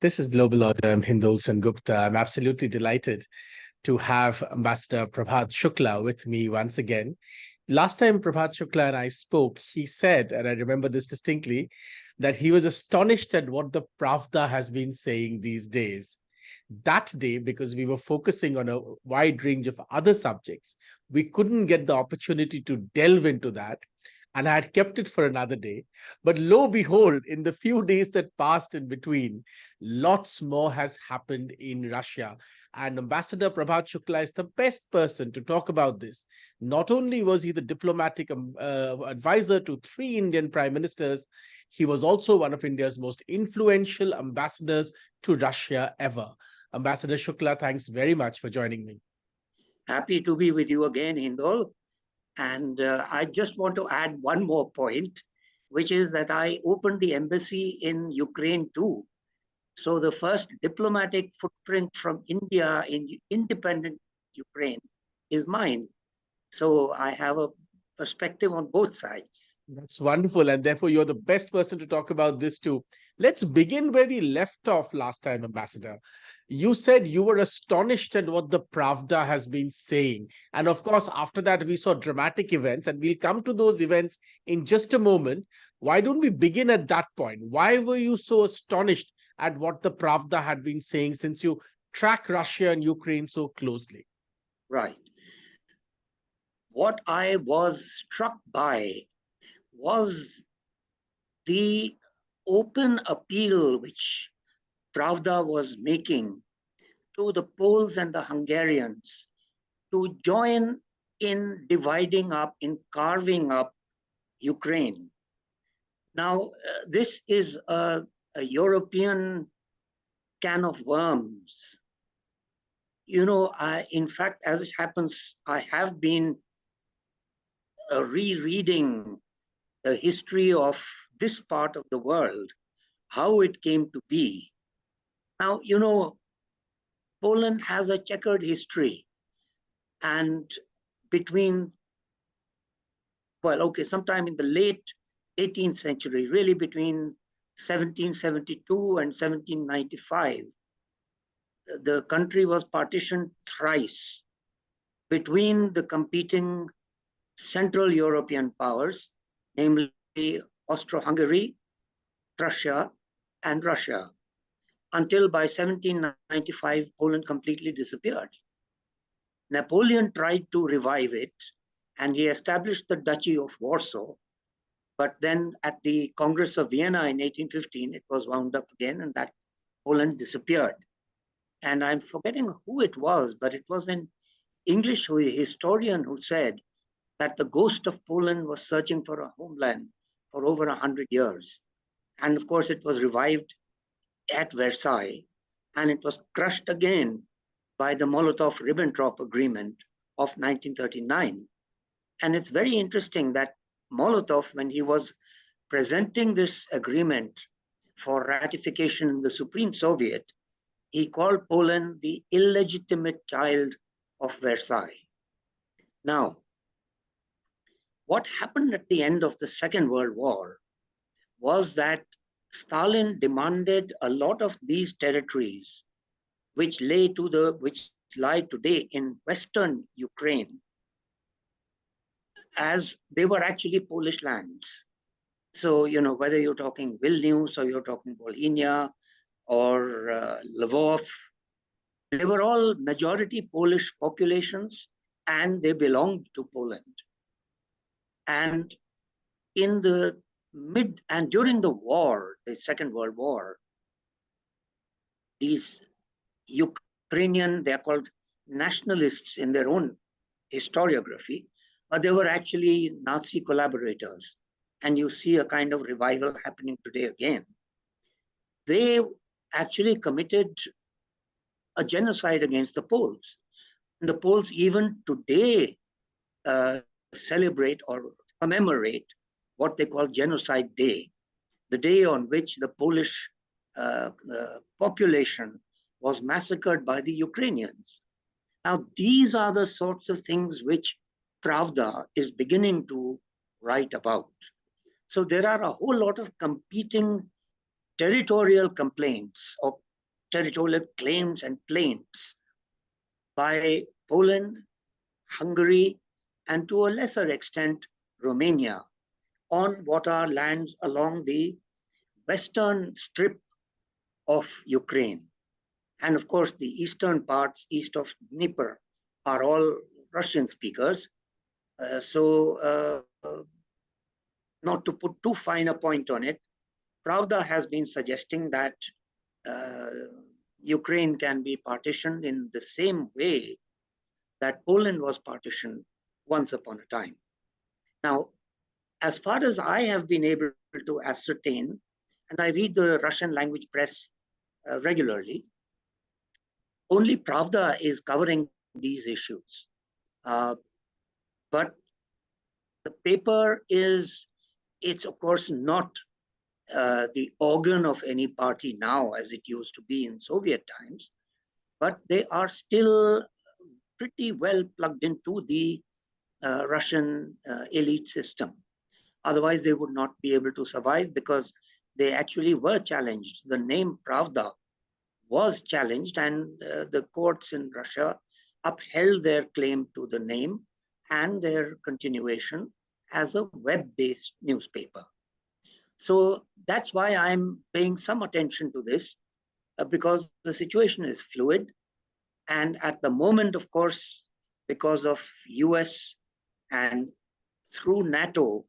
This is Global Order. I'm Hindol Sengupta. I'm absolutely delighted to have Ambassador Prabhat Shukla with me once again. Last time Prabhat Shukla and I spoke, he said, and I remember this distinctly, that he was astonished at what the Pravda has been saying these days. That day, because we were focusing on a wide range of other subjects, we couldn't get the opportunity to delve into that. And I had kept it for another day. But lo behold, in the few days that passed in between, lots more has happened in Russia. And Ambassador Prabhat Shukla is the best person to talk about this. Not only was he the diplomatic advisor to three Indian prime ministers, he was also one of India's most influential ambassadors to Russia ever. Ambassador Shukla, thanks very much for joining me. Happy to be with you again, Hindol. And I just want to add one more point, which is that I opened the embassy in Ukraine too. So the first diplomatic footprint from India in independent Ukraine is mine. So I have a perspective on both sides. That's wonderful. And therefore, you're the best person to talk about this too. Let's begin where we left off last time, Ambassador. You said you were astonished at what the Pravda has been saying. And of course, after that, we saw dramatic events, and we'll come to those events in just a moment. Why don't we begin at that point? Why were you so astonished at what the Pravda had been saying, since you track Russia and Ukraine so closely? Right. What I was struck by was the open appeal which Pravda was making to the Poles and the Hungarians to join in dividing up, in carving up Ukraine. Now, this is a European can of worms. You know, in fact, as it happens, I have been rereading the history of this part of the world, how it came to be. Now, you know, Poland has a checkered history. And sometime in the late 18th century, really between 1772 and 1795, the country was partitioned thrice between the competing Central European powers, namely Austro-Hungary, Prussia, and Russia, until by 1795, Poland completely disappeared. Napoleon tried to revive it, and he established the Duchy of Warsaw. But then at the Congress of Vienna in 1815, it was wound up again, and that Poland disappeared. And I'm forgetting who it was, but it was an English historian who said that the ghost of Poland was searching for a homeland for over 100 years. And of course, it was revived at Versailles, and it was crushed again by the Molotov-Ribbentrop Agreement of 1939. And it's very interesting that Molotov, when he was presenting this agreement for ratification in the Supreme Soviet, he called Poland the illegitimate child of Versailles. Now, what happened at the end of the Second World War was that Stalin demanded a lot of these territories, which lie today in Western Ukraine, as they were actually Polish lands. So, you know, whether you're talking Vilnius or you're talking Volhynia or Lvov, they were all majority Polish populations, and they belonged to Poland. And in the during the war, the Second World War, these Ukrainian, they're called nationalists in their own historiography, but they were actually Nazi collaborators. And you see a kind of revival happening today again. They actually committed a genocide against the Poles. And the Poles even today celebrate or commemorate what they call Genocide Day, the day on which the Polish population was massacred by the Ukrainians. Now, these are the sorts of things which Pravda is beginning to write about. So there are a whole lot of competing territorial complaints of territorial claims and plaints by Poland, Hungary, and to a lesser extent, Romania, on what are lands along the western strip of Ukraine. And of course, the eastern parts, east of Dnieper, are all Russian speakers. Not to put too fine a point on it, Pravda has been suggesting that Ukraine can be partitioned in the same way that Poland was partitioned once upon a time. Now, as far as I have been able to ascertain, and I read the Russian language press regularly, only Pravda is covering these issues. But the paper it's of course not the organ of any party now as it used to be in Soviet times, but they are still pretty well plugged into the Russian elite system. Otherwise, they would not be able to survive because they actually were challenged. The name Pravda was challenged, and the courts in Russia upheld their claim to the name and their continuation as a web-based newspaper. So that's why I'm paying some attention to this, because the situation is fluid. And at the moment, of course, because of US and through NATO,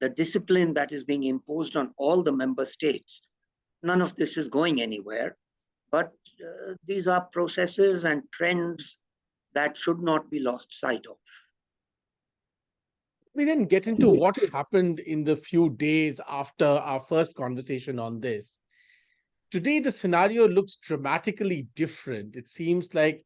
the discipline that is being imposed on all the member states, none of this is going anywhere. But these are processes and trends that should not be lost sight of. We then get into what happened in the few days after our first conversation on this. Today, the scenario looks dramatically different. It seems like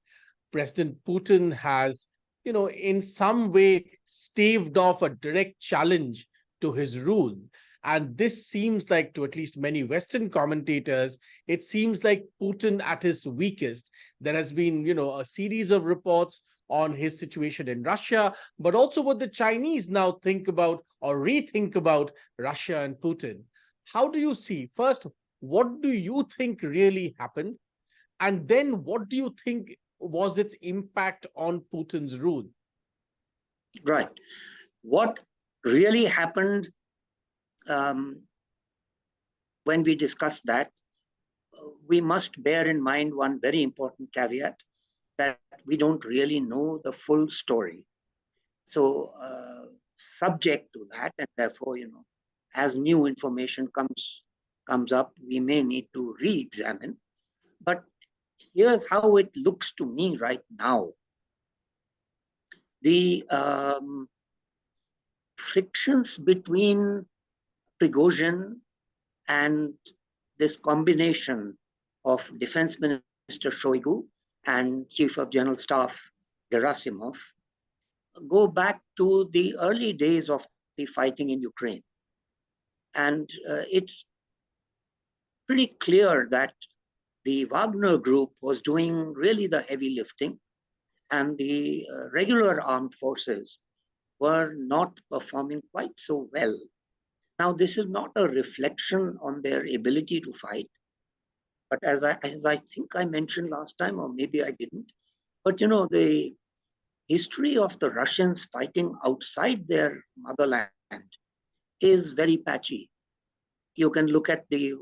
President Putin has, in some way staved off a direct challenge to his rule. And this seems like, to at least many Western commentators, it seems like Putin at his weakest. There has been, a series of reports on his situation in Russia, but also what the Chinese now think about or rethink about Russia and Putin. How do you see, first, what do you think really happened? And then what do you think was its impact on Putin's rule? Right. What really happened when we discuss that, we must bear in mind one very important caveat, that we don't really know the full story. So subject to that, and therefore, as new information comes up, we may need to re-examine. But here's how it looks to me right now. The frictions between Prigozhin and this combination of Defense Minister Shoigu and Chief of General Staff Gerasimov go back to the early days of the fighting in Ukraine. And it's pretty clear that the Wagner group was doing really the heavy lifting, and the regular armed forces were not performing quite so well. Now, this is not a reflection on their ability to fight, but as I think I mentioned last time, or maybe I didn't, but the history of the Russians fighting outside their motherland is very patchy. You can look at the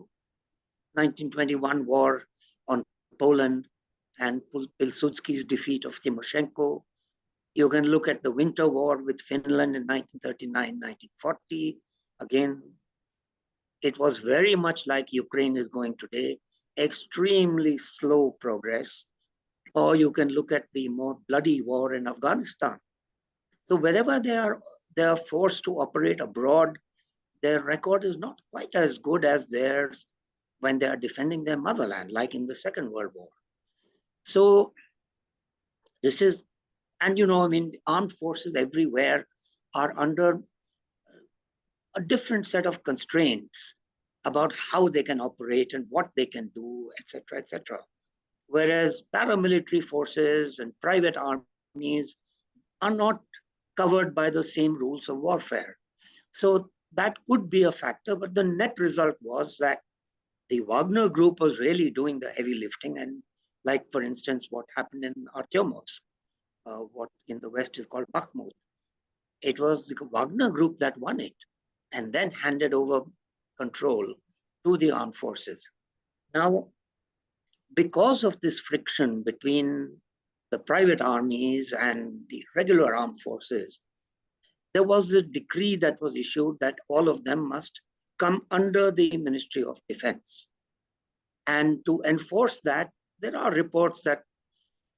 1921 war on Poland and Pilsudski's defeat of Timoshenko. You can look at the Winter War with Finland in 1939, 1940. Again, it was very much like Ukraine is going today, extremely slow progress. Or you can look at the more bloody war in Afghanistan. So wherever they are forced to operate abroad, their record is not quite as good as theirs when they are defending their motherland, like in the Second World War. So this is, and armed forces everywhere are under a different set of constraints about how they can operate and what they can do, etc., etc. Whereas paramilitary forces and private armies are not covered by the same rules of warfare. So that could be a factor, but the net result was that the Wagner group was really doing the heavy lifting. And like, for instance, what happened in Artyomovsk, what in the West is called Bakhmut. It was the Wagner group that won it and then handed over control to the armed forces. Now, because of this friction between the private armies and the regular armed forces, there was a decree that was issued that all of them must come under the Ministry of Defense. And to enforce that, there are reports that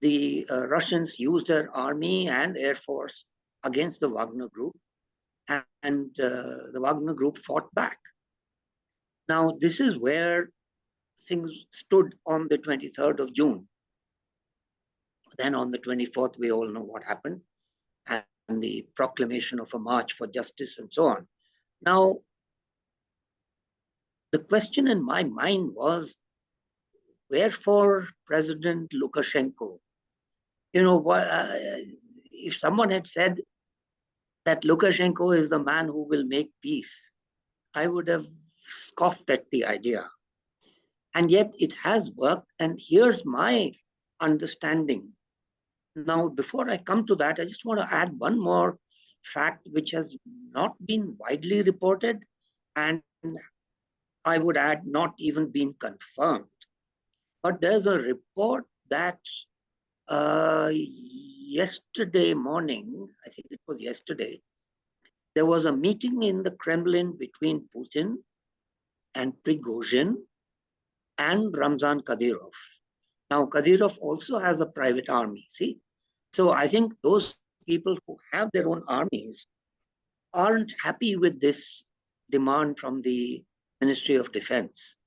the Russians used their army and air force against the Wagner group, and the Wagner group fought back. Now, this is where things stood on the 23rd of June. Then on the 24th, we all know what happened, and the proclamation of a march for justice and so on. Now, the question in my mind was, wherefore President Lukashenko? If someone had said that Lukashenko is the man who will make peace, I would have scoffed at the idea. And yet it has worked. And here's my understanding. Now, before I come to that, I just want to add one more fact which has not been widely reported, and I would add not even been confirmed. But there's a report that yesterday morning, I think it was yesterday, there was a meeting in the Kremlin between Putin and Prigozhin and Ramzan Kadyrov. Now, Kadyrov also has a private army, see? So I think those people who have their own armies aren't happy with this demand from the Ministry of Defense.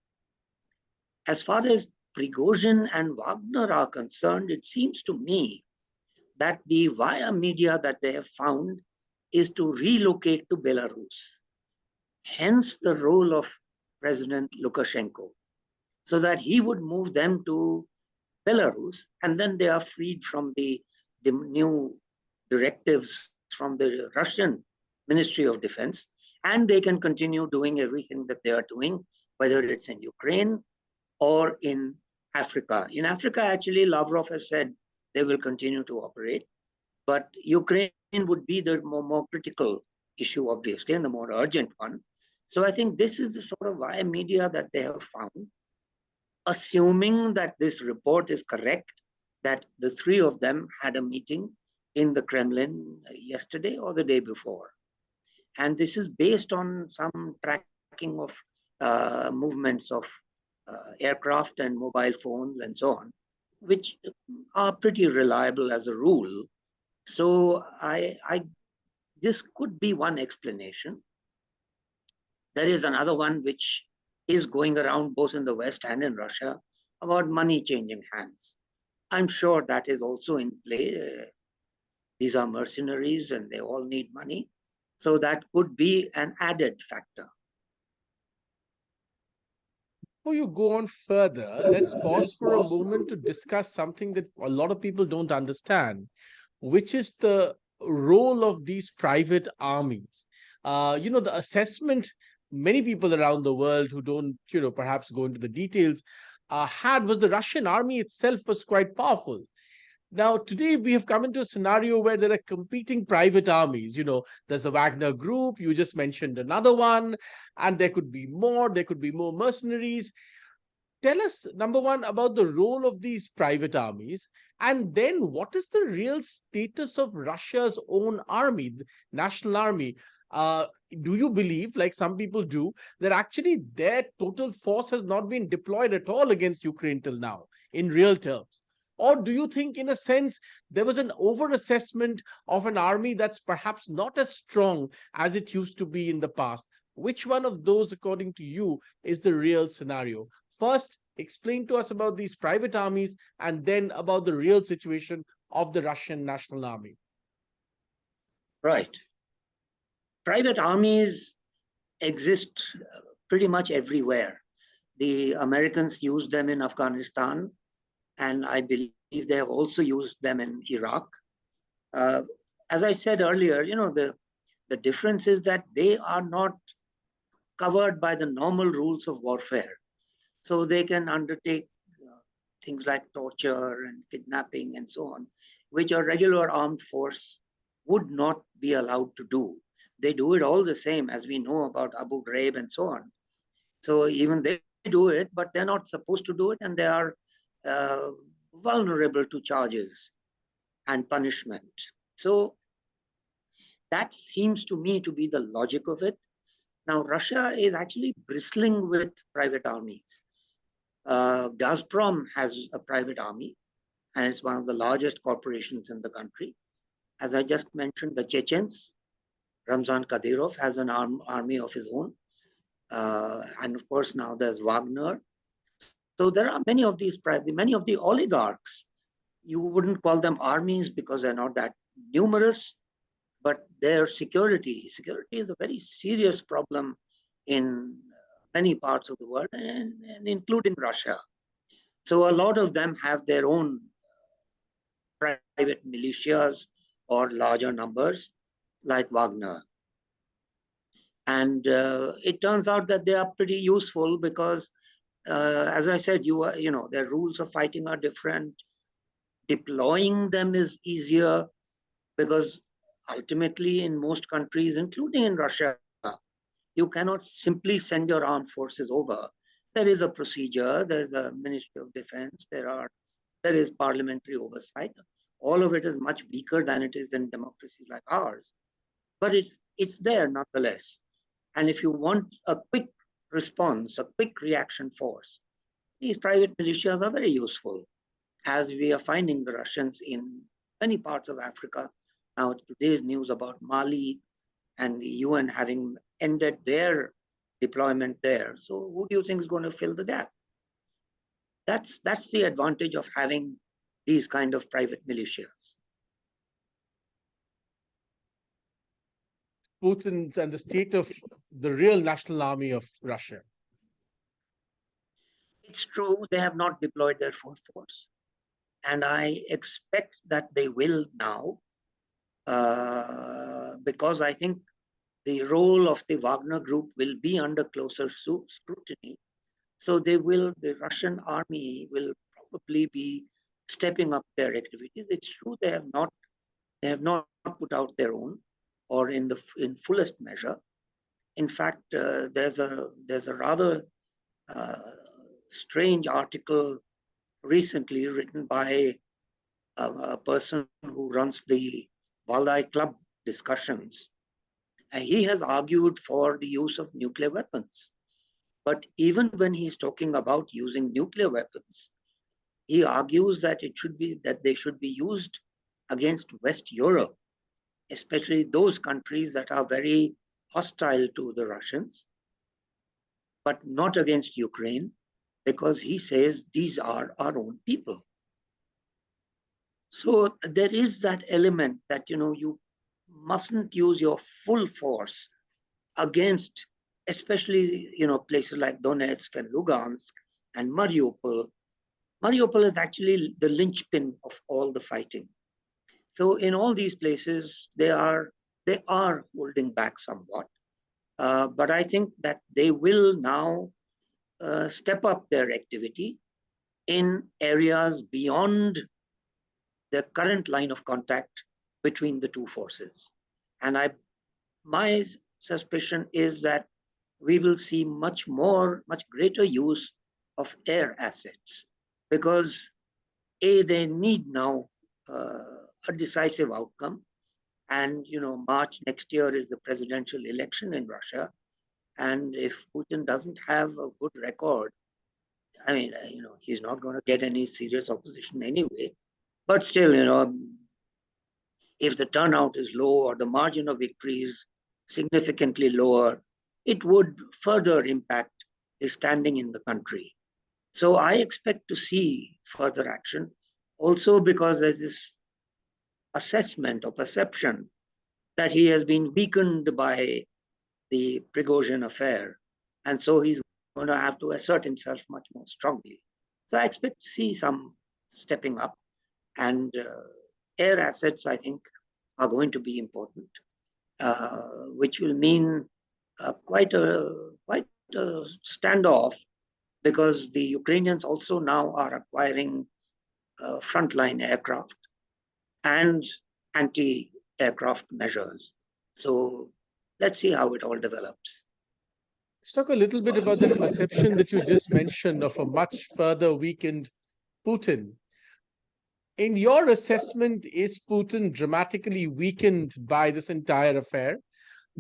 As far as Prigozhin and Wagner are concerned, it seems to me that the via media that they have found is to relocate to Belarus. Hence the role of President Lukashenko, so that he would move them to Belarus, and then they are freed from the new directives from the Russian Ministry of Defense, and they can continue doing everything that they are doing, whether it's in Ukraine or in Africa. In Africa, actually, Lavrov has said they will continue to operate, but Ukraine would be the more critical issue, obviously, and the more urgent one. So I think this is the sort of via media that they have found, assuming that this report is correct, that the three of them had a meeting in the Kremlin yesterday or the day before. And this is based on some tracking of movements of aircraft and mobile phones and so on, which are pretty reliable as a rule. So this could be one explanation. There is another one which is going around both in the West and in Russia about money changing hands. I'm sure that is also in play. These are mercenaries and they all need money. So that could be an added factor. Before you go on further, let's pause for a moment to discuss something that a lot of people don't understand, which is the role of these private armies. The assessment many people around the world who don't, perhaps go into the details, had was the Russian army itself was quite powerful. Now, today we have come into a scenario where there are competing private armies. There's the Wagner group, you just mentioned another one, and there could be more mercenaries. Tell us, number one, about the role of these private armies, and then what is the real status of Russia's own army, the national army? Do you believe, like some people do, that actually their total force has not been deployed at all against Ukraine till now, in real terms? Or do you think, in a sense, there was an overassessment of an army that's perhaps not as strong as it used to be in the past? Which one of those, according to you, is the real scenario? First, explain to us about these private armies and then about the real situation of the Russian National Army. Right. Private armies exist pretty much everywhere. The Americans used them in Afghanistan, and I believe they have also used them in Iraq. As I said earlier, the difference is that they are not covered by the normal rules of warfare. so they can undertake things like torture and kidnapping and so on, which a regular armed force would not be allowed to do. They do it all the same, as we know about Abu Ghraib and so on. So even they do it, but they're not supposed to do it, and they are uh, vulnerable to charges and punishment. So that seems to me to be the logic of it. Now, Russia is actually bristling with private armies. Gazprom has a private army, and it's one of the largest corporations in the country. As I just mentioned, the Chechens, Ramzan Kadyrov has an army of his own. And of course, now there's Wagner. So there are many of the oligarchs. You wouldn't call them armies because they're not that numerous, but their security is a very serious problem in many parts of the world, and including Russia. So a lot of them have their own private militias or larger numbers, like Wagner. And it turns out that they are pretty useful because, as I said, their rules of fighting are different. Deploying them is easier because ultimately, in most countries, including in Russia, you cannot simply send your armed forces over. There is a procedure. There's a Ministry of Defense. There is parliamentary oversight. All of it is much weaker than it is in democracies like ours, but it's there nonetheless. And if you want a quick response, a quick reaction force, these private militias are very useful, as we are finding the Russians in many parts of Africa. Now, today's news about Mali and the UN having ended their deployment there. So who do you think is going to fill the gap? That's the advantage of having these kind of private militias. Putin and the state of the real national army of Russia. It's true, they have not deployed their full force. And I expect that they will now, because I think the role of the Wagner group will be under closer scrutiny. So the Russian army will probably be stepping up their activities. It's true they have not put out their own, or in fullest measure. In fact, there's a rather strange article recently written by a person who runs the Valdai Club discussions. And he has argued for the use of nuclear weapons. But even when he's talking about using nuclear weapons, he argues that they should be used against West Europe, especially those countries that are very hostile to the Russians, but not against Ukraine, because he says these are our own people. So there is that element that, you mustn't use your full force against, especially, places like Donetsk and Lugansk and Mariupol. Mariupol is actually the linchpin of all the fighting. So in all these places, they are holding back somewhat. But I think that they will now step up their activity in areas beyond the current line of contact between the two forces. And my suspicion is that we will see much greater use of air assets, because they need now a decisive outcome. And, March next year is the presidential election in Russia. And if Putin doesn't have a good record, I mean, he's not going to get any serious opposition anyway. But still, if the turnout is low or the margin of victory is significantly lower, it would further impact his standing in the country. So I expect to see further action, also because there's this assessment or perception that he has been weakened by the Prigozhin affair. And so he's going to have to assert himself much more strongly. So I expect to see some stepping up, and air assets, I think, are going to be important, which will mean quite a standoff because the Ukrainians also now are acquiring frontline aircraft and anti-aircraft measures. So let's see how it all develops. Let's talk a little bit about that perception that you just mentioned of a much further weakened Putin. In your assessment, is Putin dramatically weakened by this entire affair?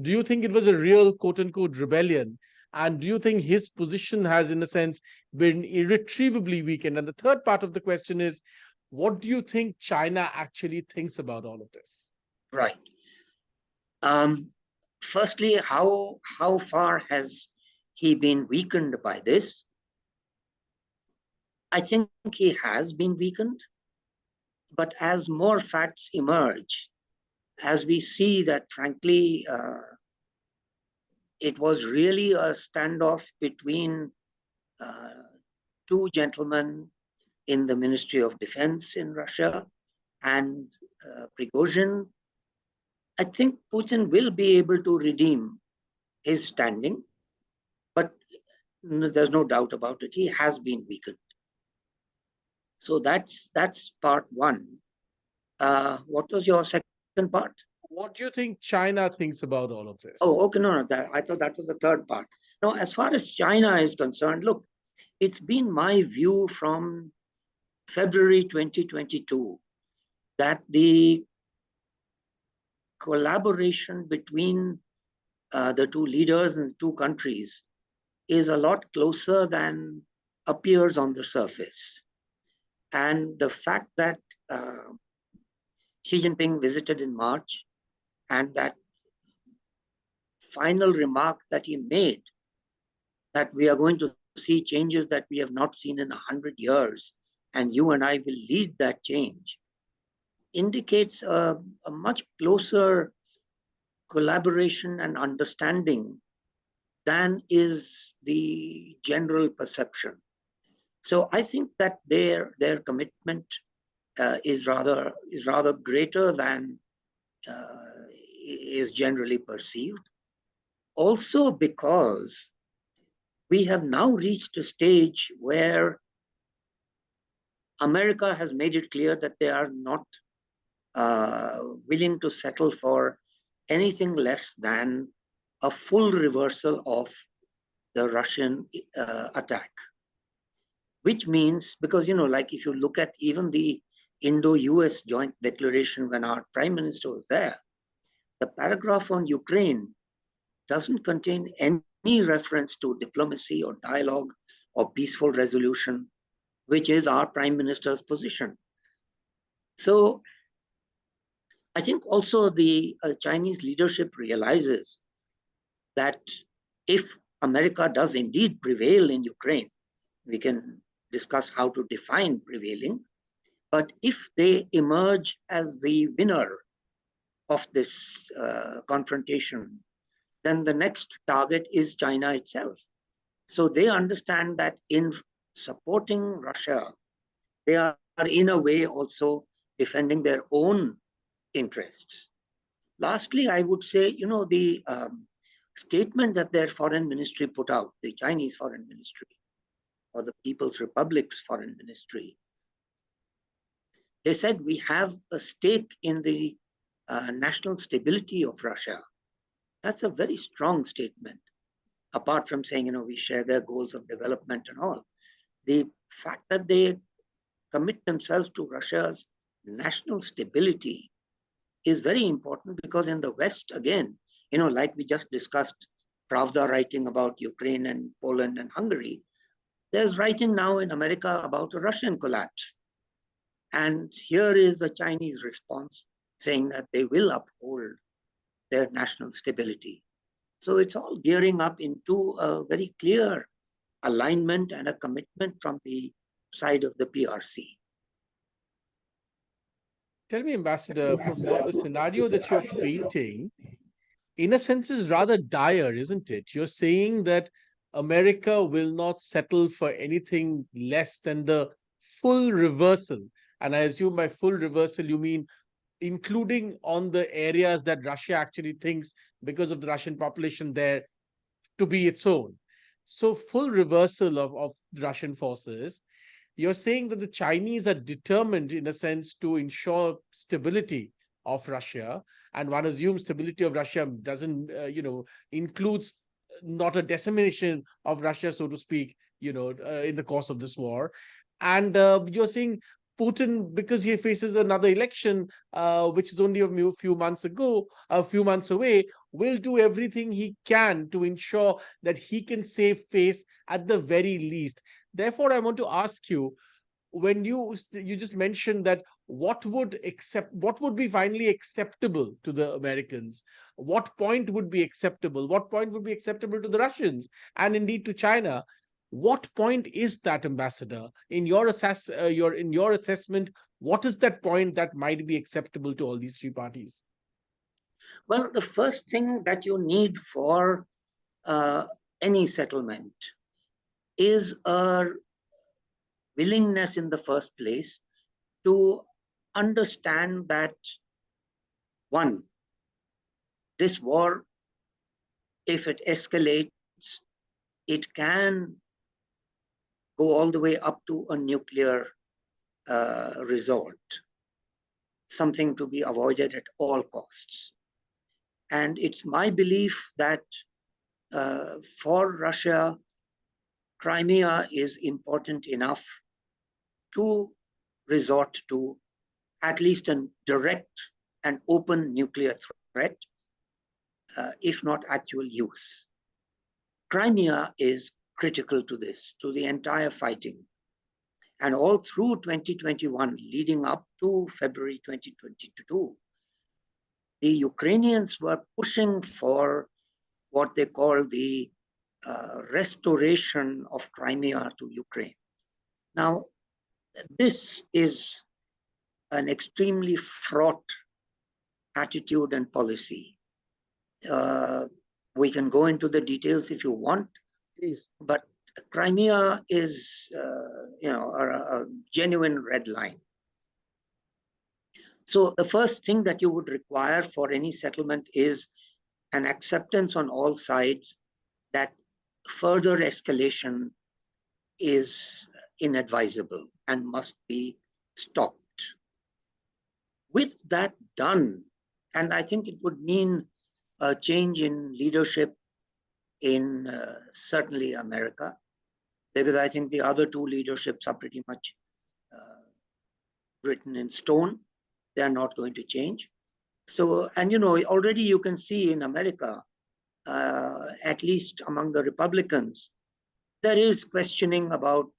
Do you think it was a real quote unquote rebellion? And do you think his position has, in a sense, been irretrievably weakened? And the third part of the question is, what do you think China actually thinks about all of this? Right. Firstly, how far has he been weakened by this? I think he has been weakened, but as more facts emerge, as we see that, frankly, it was really a standoff between two gentlemen in the Ministry of Defense in Russia and Prigozhin. I think Putin will be able to redeem his standing, but there's no doubt about it. He has been weakened. So that's part one. What was your second part? What do you think China thinks about all of this? Oh, okay, no, I thought that was the third part. No, as far as China is concerned, look, it's been my view from February 2022 that the collaboration between the two leaders in the two countries is a lot closer than appears on the surface. And the fact that Xi Jinping visited in March and that final remark that he made, that we are going to see changes that we have not seen in 100 years, and you and I will lead that change, indicates a much closer collaboration and understanding than is the general perception. So I think that their commitment is rather greater than is generally perceived. Also because we have now reached a stage where America has made it clear that they are not willing to settle for anything less than a full reversal of the Russian attack. Which means, because, like if you look at even the Indo-US joint declaration when our prime minister was there, the paragraph on Ukraine doesn't contain any reference to diplomacy or dialogue or peaceful resolution, which is our prime minister's position. So I think also the Chinese leadership realizes that if America does indeed prevail in Ukraine, we can discuss how to define prevailing, but if they emerge as the winner of this confrontation, then the next target is China itself. So they understand that in supporting Russia, they are in a way also defending their own interests. Lastly, I would say, the statement that their foreign ministry put out, the Chinese foreign ministry, or the People's Republic's foreign ministry, they said we have a stake in the national stability of Russia. That's a very strong statement, apart from saying, we share their goals of development and all. The fact that they commit themselves to Russia's national stability is very important, because in the West, again, like we just discussed, Pravda writing about Ukraine and Poland and Hungary, there's writing now in America about a Russian collapse. And here is a Chinese response saying that they will uphold their national stability. So it's all gearing up into a very clear alignment and a commitment from the side of the PRC. Tell me, Ambassador, from what the scenario that you're painting, in a sense, is rather dire, isn't it? You're saying that America will not settle for anything less than the full reversal. And I assume by full reversal, you mean including on the areas that Russia actually thinks, because of the Russian population there, to be its own. So full reversal of Russian forces. You're saying that the Chinese are determined, in a sense, to ensure stability of Russia, and one assumes stability of Russia doesn't, includes not a decimation of Russia, so to speak, in the course of this war. And you're saying Putin, because he faces another election, which is only a few months away, will do everything he can to ensure that he can save face at the very least. Therefore, I want to ask you, when you just mentioned that what would be finally acceptable to the Americans, what point would be acceptable, what point would be acceptable to the Russians, and indeed to China? What point is that, Ambassador, in your assessment? What is that point that might be acceptable to all these three parties? Well, the first thing that you need for uh, any settlement is a willingness in the first place to understand that, one, this war, if it escalates, it can go all the way up to a nuclear resort, something to be avoided at all costs. And it's my belief that for Russia, Crimea is important enough to resort to at least a direct and open nuclear threat, if not actual use. Crimea is critical to this, to the entire fighting. And all through 2021, leading up to February 2022, the Ukrainians were pushing for what they call the restoration of Crimea to Ukraine. Now, this is an extremely fraught attitude and policy. We can go into the details if you want, Please. but Crimea is, a genuine red line. So the first thing that you would require for any settlement is an acceptance on all sides that further escalation is inadvisable and must be stopped. With that done, and I think it would mean a change in leadership in certainly America, because I think the other two leaderships are pretty much written in stone. They are not going to change. So, and already you can see in America, at least among the Republicans, there is questioning about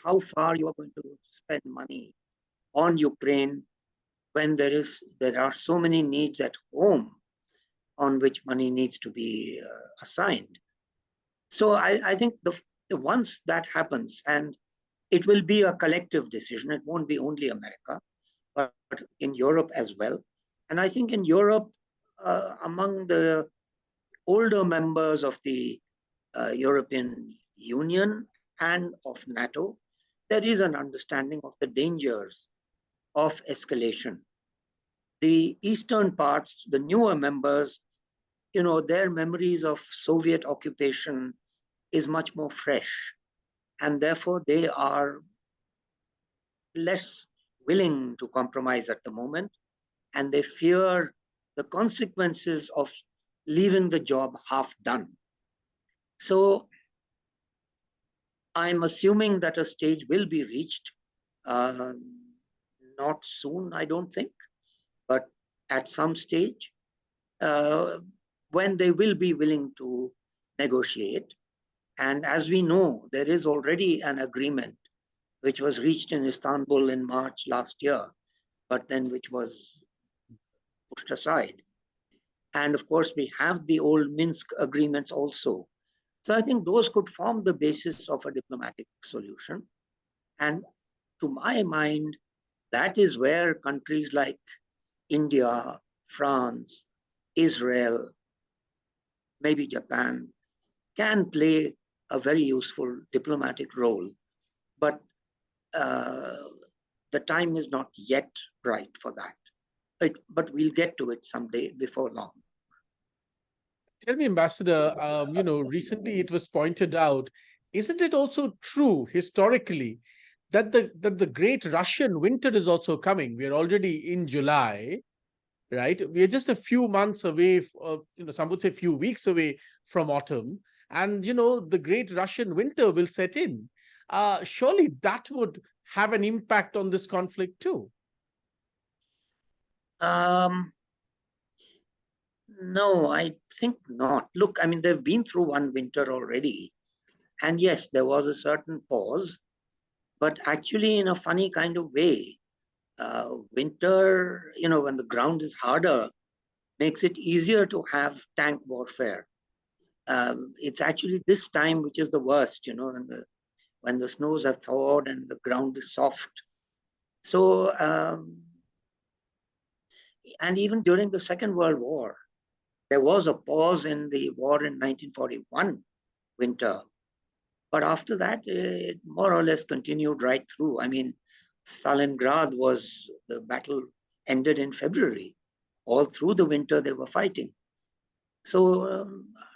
how far you are going to spend money on Ukraine when there are so many needs at home on which money needs to be assigned. So I think once that happens, and it will be a collective decision, it won't be only America, but in Europe as well. And I think in Europe, among the older members of the European Union and of NATO, there is an understanding of the dangers of escalation. The eastern parts, the newer members, their memories of Soviet occupation is much more fresh, and therefore they are less willing to compromise at the moment, and they fear the consequences of leaving the job half done. So I'm assuming that a stage will be reached, not soon, I don't think, but at some stage, when they will be willing to negotiate. And as we know, there is already an agreement which was reached in Istanbul in March last year, but then which was pushed aside. And of course, we have the old Minsk agreements also. So I think those could form the basis of a diplomatic solution. And to my mind, that is where countries like India, France, Israel, maybe Japan, can play a very useful diplomatic role. But the time is not yet right for that. But we'll get to it someday before long. Tell me, Ambassador, recently it was pointed out, isn't it also true historically that the great Russian winter is also coming? We are already in July, right? We are just a few months away, some would say few weeks away from autumn, and the great Russian winter will set in. Surely that would have an impact on this conflict too. Um, no, I think not. Look, I mean, they've been through one winter already. And yes, there was a certain pause, but actually, in a funny kind of way, winter, when the ground is harder, makes it easier to have tank warfare. It's actually this time which is the worst, when the snows have thawed and the ground is soft. So, and even during the Second World War, there was a pause in the war in 1941 winter. But after that, it more or less continued right through. I mean, Stalingrad the battle ended in February. All through the winter, they were fighting. So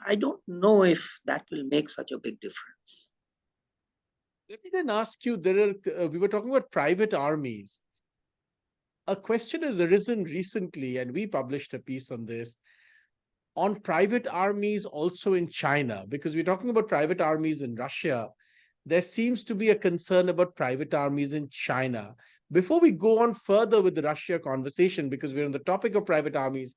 I don't know if that will make such a big difference. Let me then ask you, we were talking about private armies. A question has arisen recently, and we published a piece on this, on private armies also in China, because we're talking about private armies in Russia. There seems to be a concern about private armies in China. Before we go on further with the Russia conversation, because we're on the topic of private armies,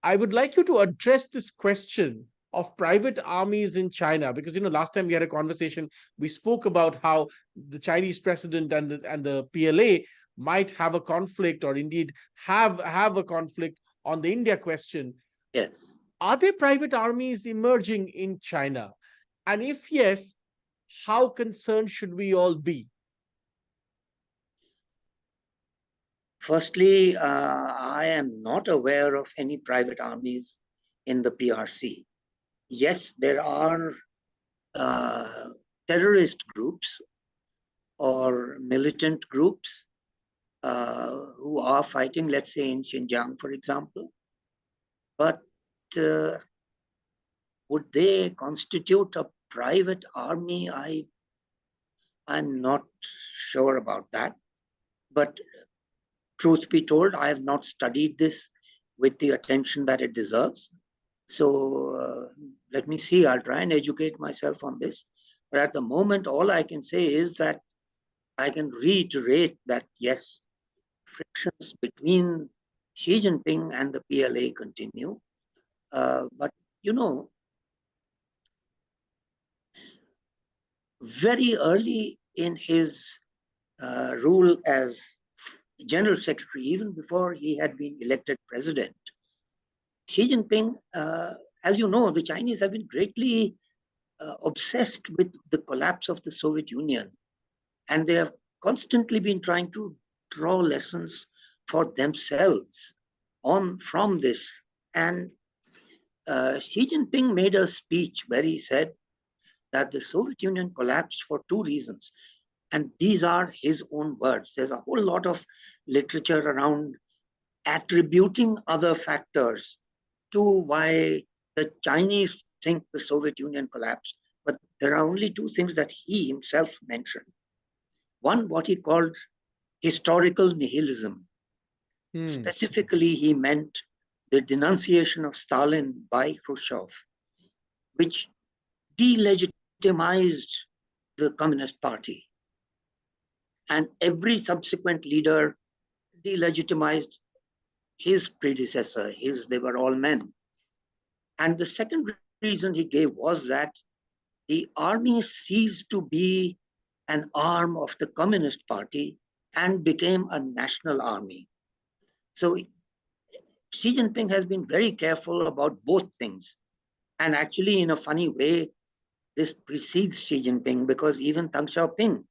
I would like you to address this question of private armies in China, because last time we had a conversation, we spoke about how the Chinese president and the PLA might have a conflict, or indeed have a conflict on the India question. Yes. Are there private armies emerging in China? And if yes, how concerned should we all be? Firstly, I am not aware of any private armies in the PRC. Yes, there are terrorist groups or militant groups who are fighting, let's say in Xinjiang, for example. But would they constitute a private army? I'm not sure about that. But truth be told, I have not studied this with the attention that it deserves. So let me see. I'll try and educate myself on this. But at the moment, all I can say is that I can reiterate that, yes, frictions between Xi Jinping and the PLA continue. But, very early in his rule as general secretary, even before he had been elected president, Xi Jinping, as you know, the Chinese have been greatly obsessed with the collapse of the Soviet Union. And they have constantly been trying to draw lessons for themselves from this. And Xi Jinping made a speech where he said that the Soviet Union collapsed for two reasons. And these are his own words. There's a whole lot of literature around attributing other factors to why the Chinese think the Soviet Union collapsed. But there are only two things that he himself mentioned. One, what he called historical nihilism. Specifically, he meant the denunciation of Stalin by Khrushchev, which delegitimized the Communist Party. And every subsequent leader delegitimized his predecessor. They were all men. And the second reason he gave was that the army ceased to be an arm of the Communist Party and became a national army. So Xi Jinping has been very careful about both things. And actually, in a funny way, this precedes Xi Jinping, because even Deng Xiaoping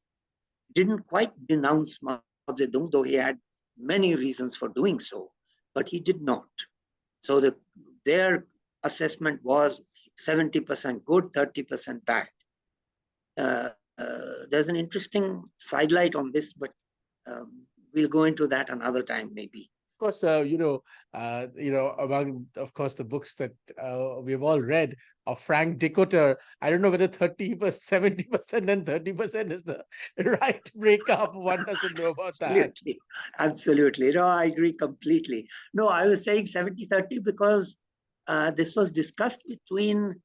didn't quite denounce Mao Zedong, though he had many reasons for doing so, but he did not. So their assessment was 70% good, 30% bad. There's an interesting sidelight on this, but we'll go into that another time, maybe. course, among, of course, the books that we've all read of Frank Dicotter, I don't know whether 70% and 30% is the right breakup. One doesn't know about that. Absolutely. Absolutely. No, I agree completely. No, I was saying 70-30 because this was discussed between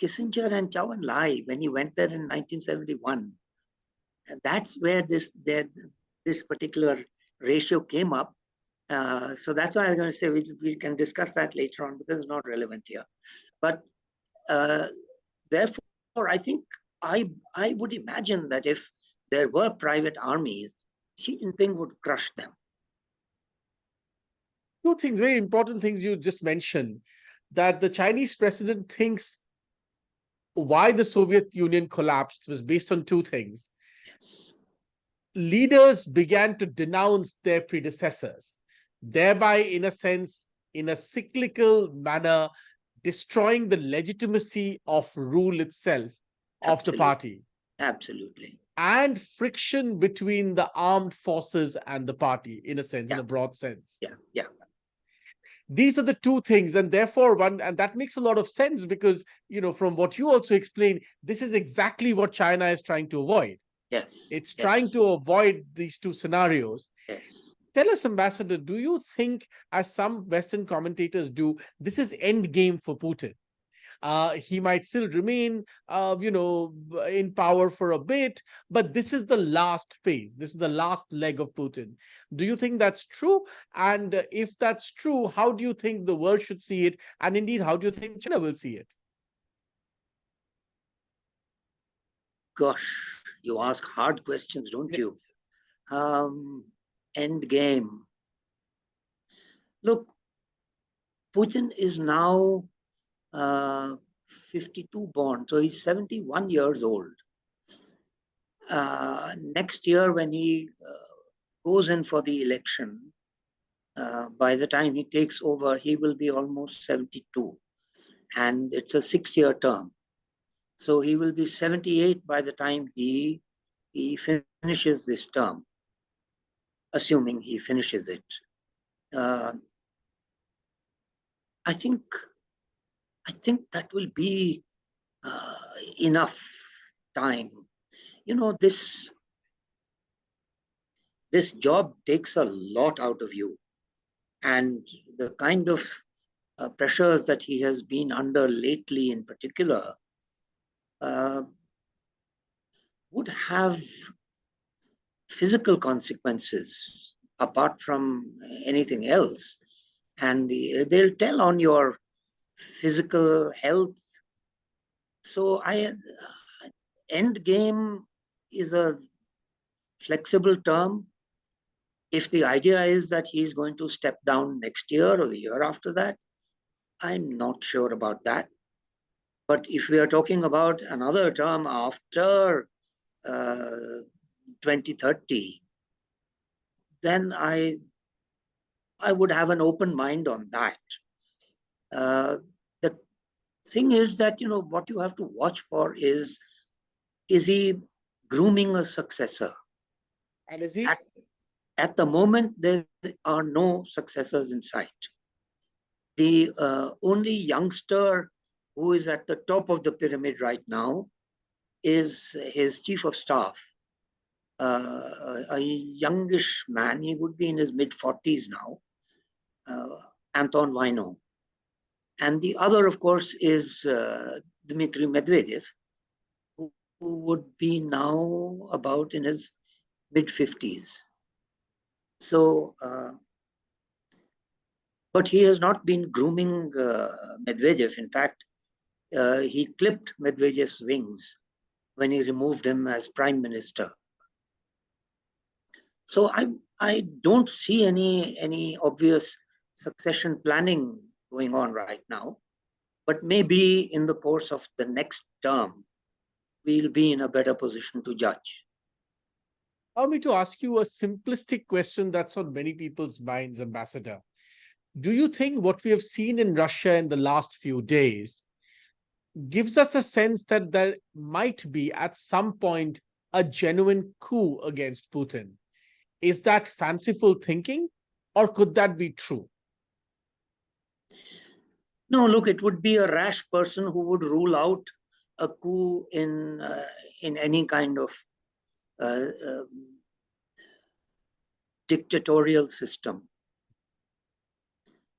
Kissinger and Zhou Enlai when he went there in 1971. And that's where this particular ratio came up. So that's why I was going to say we can discuss that later on because it's not relevant here. But therefore, I think I would imagine that if there were private armies, Xi Jinping would crush them. Two things, very important things you just mentioned, that the Chinese president thinks why the Soviet Union collapsed was based on two things. Yes. Leaders began to denounce their predecessors, thereby, in a sense, in a cyclical manner, destroying the legitimacy of rule itself of the party. Absolutely. And friction between the armed forces and the party, in a sense, Yeah. in a broad sense. Yeah. These are the two things, and therefore and that makes a lot of sense because, from what you also explained, this is exactly what China is trying to avoid. Yes. It's trying to avoid these two scenarios. Yes. Tell us, Ambassador, do you think, as some Western commentators do, this is end game for Putin? He might still remain, in power for a bit, but this is the last phase. This is the last leg of Putin. Do you think that's true? And if that's true, how do you think the world should see it? And indeed, how do you think China will see it? Gosh, you ask hard questions, don't you? End game. Look, Putin is now 52 born, so he's 71 years old. Next year, when he goes in for the election, by the time he takes over, he will be almost 72. And it's a 6-year term. So he will be 78 by the time he finishes this term, assuming he finishes it. I think that will be enough time. This job takes a lot out of you, and the kind of pressures that he has been under lately, in particular, would have physical consequences apart from anything else, and they'll tell on your physical health. So end game is a flexible term. If the idea is that he's going to step down next year or the year after that, I'm not sure about that. But if we are talking about another term after 2030, then I would have an open mind on that. The thing is that, what you have to watch for is he grooming a successor? And is he? At the moment, there are no successors in sight. The only youngster who is at the top of the pyramid right now is his chief of staff, a youngish man. He would be in his mid-40s now, Anton Vaino. And the other, of course, is Dmitry Medvedev, who would be now about in his mid-50s. So, but he has not been grooming Medvedev. In fact, he clipped Medvedev's wings when he removed him as prime minister. So I don't see any obvious succession planning going on right now, but maybe in the course of the next term, we'll be in a better position to judge. Allow me to ask you a simplistic question that's on many people's minds, Ambassador. Do you think what we have seen in Russia in the last few days gives us a sense that there might be at some point a genuine coup against Putin? Is that fanciful thinking? Or could that be true? No, look, it would be a rash person who would rule out a coup in any kind of uh, dictatorial system.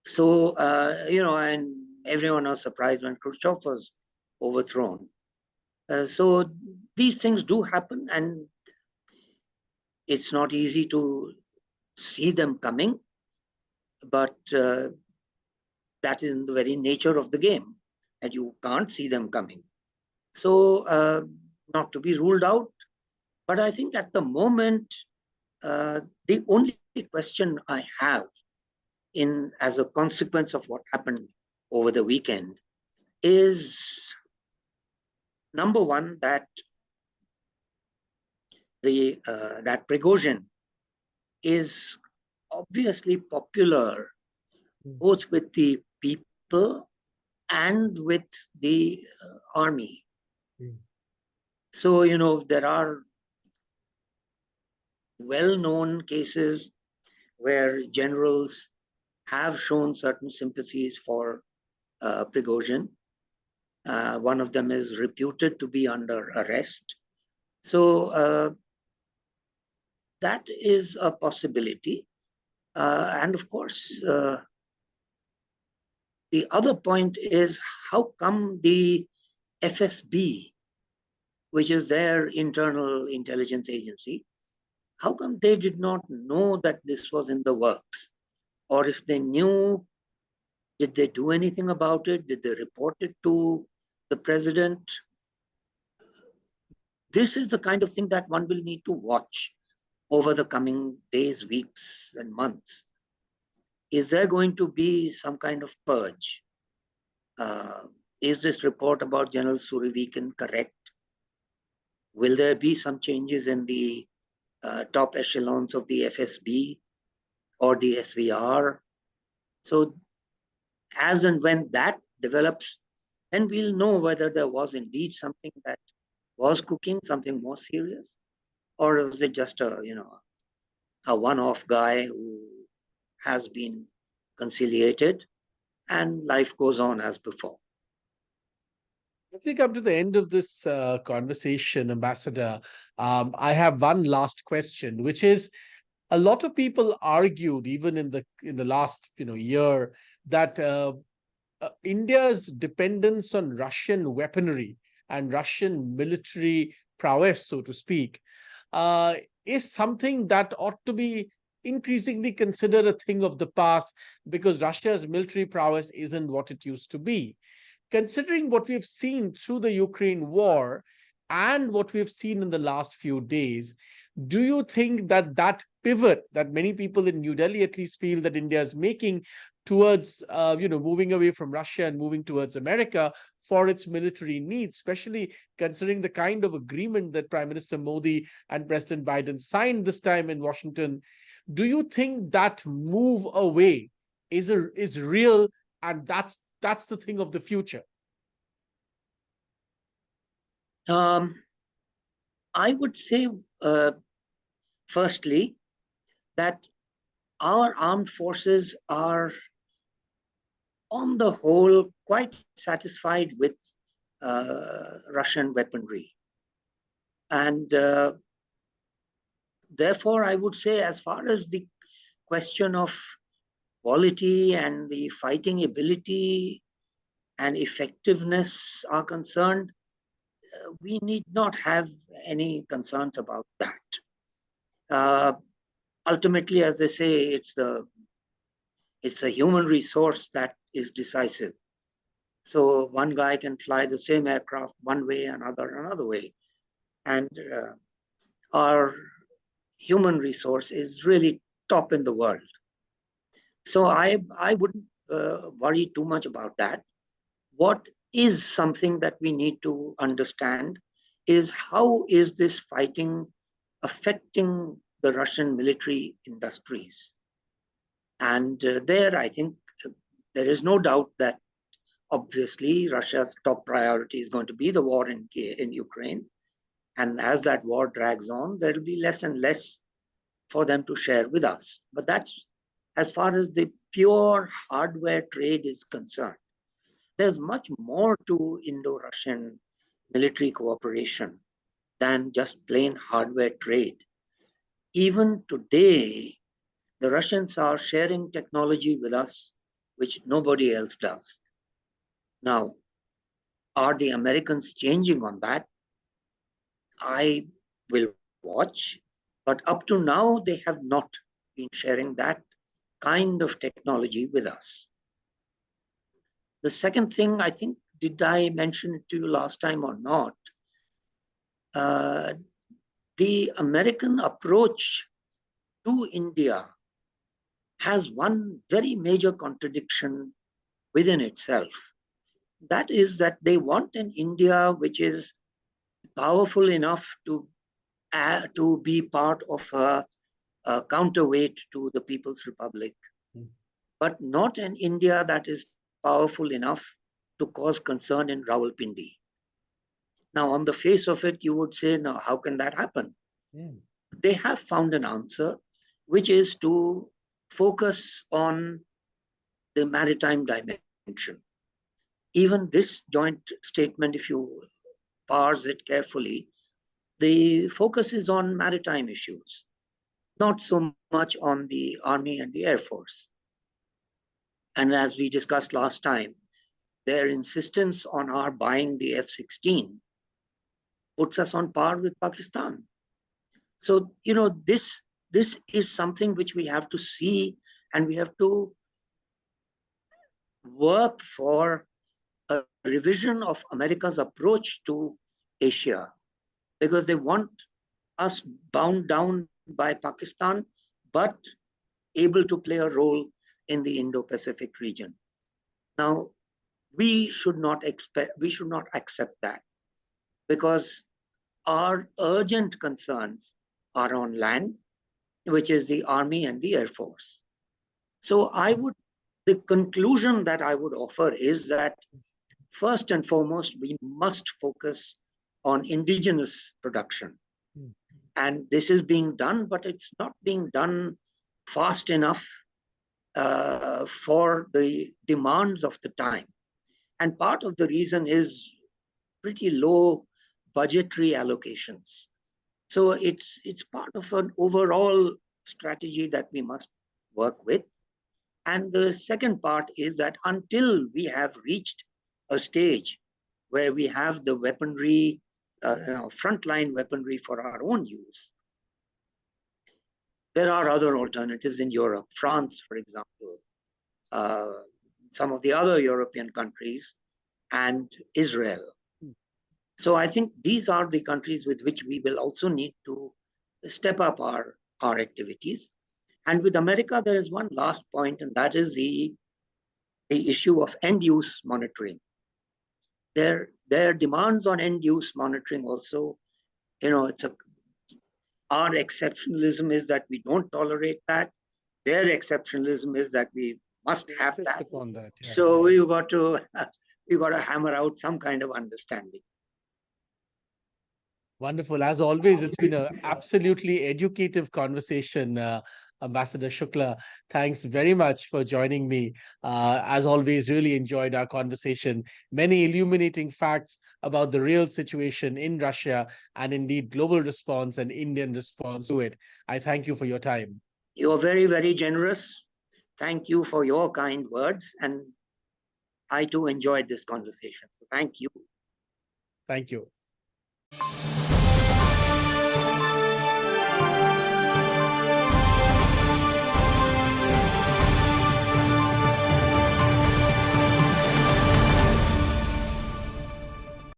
So, and everyone was surprised when Khrushchev was overthrown. So these things do happen, and it's not easy to see them coming, but that is in the very nature of the game, that you can't see them coming. So not to be ruled out, but I think at the moment, the only question I have as a consequence of what happened over the weekend is, number one, that that Prigozhin is obviously popular both with the people and with the army. So, there are well-known cases where generals have shown certain sympathies for Prigozhin. One of them is reputed to be under arrest. So that is a possibility. And of course, the other point is, how come the FSB, which is their internal intelligence agency, how come they did not know that this was in the works? Or if they knew, did they do anything about it? Did they report it to the president? This is the kind of thing that one will need to watch over the coming days, weeks, and months. Is there going to be some kind of purge? Is this report about General Surovikin correct? Will there be some changes in the top echelons of the FSB or the SVR? So as and when that develops, then we'll know whether there was indeed something that was cooking, something more serious, or was it just a one-off guy who has been conciliated and life goes on as before. As we come to the end of this conversation, Ambassador, I have one last question, which is, a lot of people argued, even in the last year, that India's dependence on Russian weaponry and Russian military prowess, so to speak, is something that ought to be increasingly considered a thing of the past, because Russia's military prowess isn't what it used to be. Considering what we've seen through the Ukraine war and what we've seen in the last few days, do you think that that pivot that many people in New Delhi at least feel that India is making towards moving away from Russia and moving towards America for its military needs, especially considering the kind of agreement that Prime Minister Modi and President Biden signed this time in Washington, do you think that move away is real, and that's the thing of the future? I would say, firstly, that our armed forces are, on the whole, quite satisfied with Russian weaponry. And therefore, I would say, as far as the question of quality and the fighting ability and effectiveness are concerned, we need not have any concerns about that. Ultimately, as they say, it's the human resource that is decisive. So one guy can fly the same aircraft one way, another way. And our human resource is really top in the world. So I wouldn't worry too much about that. What is something that we need to understand is, how is this fighting affecting the Russian military industries? And there, I think there is no doubt that obviously Russia's top priority is going to be the war in Ukraine. And as that war drags on, there will be less and less for them to share with us. But that's as far as the pure hardware trade is concerned, there's much more to Indo-Russian military cooperation than just plain hardware trade. Even today, the Russians are sharing technology with us, which nobody else does. Now, are the Americans changing on that? I will watch, but up to now, they have not been sharing that kind of technology with us. The second thing, I think, did I mention it to you last time or not? The American approach to India has one very major contradiction within itself. That is that they want an India which is powerful enough to be part of a counterweight to the People's Republic, but not an India that is powerful enough to cause concern in Rawalpindi. Now, on the face of it, you would say, no, how can that happen? They have found an answer, which is to focus on the maritime dimension. Even this joint statement, if you parse it carefully, the focus is on maritime issues, not so much on the Army and the Air Force. And as we discussed last time, their insistence on our buying the F-16 puts us on par with Pakistan. So, this is something which we have to see, and we have to work for a revision of America's approach to Asia, because they want us bound down by Pakistan, but able to play a role in the Indo-Pacific region. Now, we should not accept that, because our urgent concerns are on land, which is the Army and the Air Force. So the conclusion that I would offer is that first and foremost, we must focus on indigenous production. And this is being done, but it's not being done fast enough for the demands of the time. And part of the reason is pretty low budgetary allocations. So it's part of an overall strategy that we must work with. And the second part is that until we have reached a stage where we have the weaponry, frontline weaponry for our own use, there are other alternatives in Europe, France, for example, some of the other European countries, and Israel. So I think these are the countries with which we will also need to step up our activities. And with America, there is one last point, and that is the issue of end-use monitoring. Their demands on end-use monitoring also, our exceptionalism is that we don't tolerate that. Their exceptionalism is that we must have that. Yeah. So we've got to hammer out some kind of understanding. Wonderful. As always, it's been an absolutely educative conversation, Ambassador Shukla. Thanks very much for joining me. As always, really enjoyed our conversation. Many illuminating facts about the real situation in Russia and indeed global response and Indian response to it. I thank you for your time. You're very, very generous. Thank you for your kind words. And I too enjoyed this conversation. So thank you. Thank you.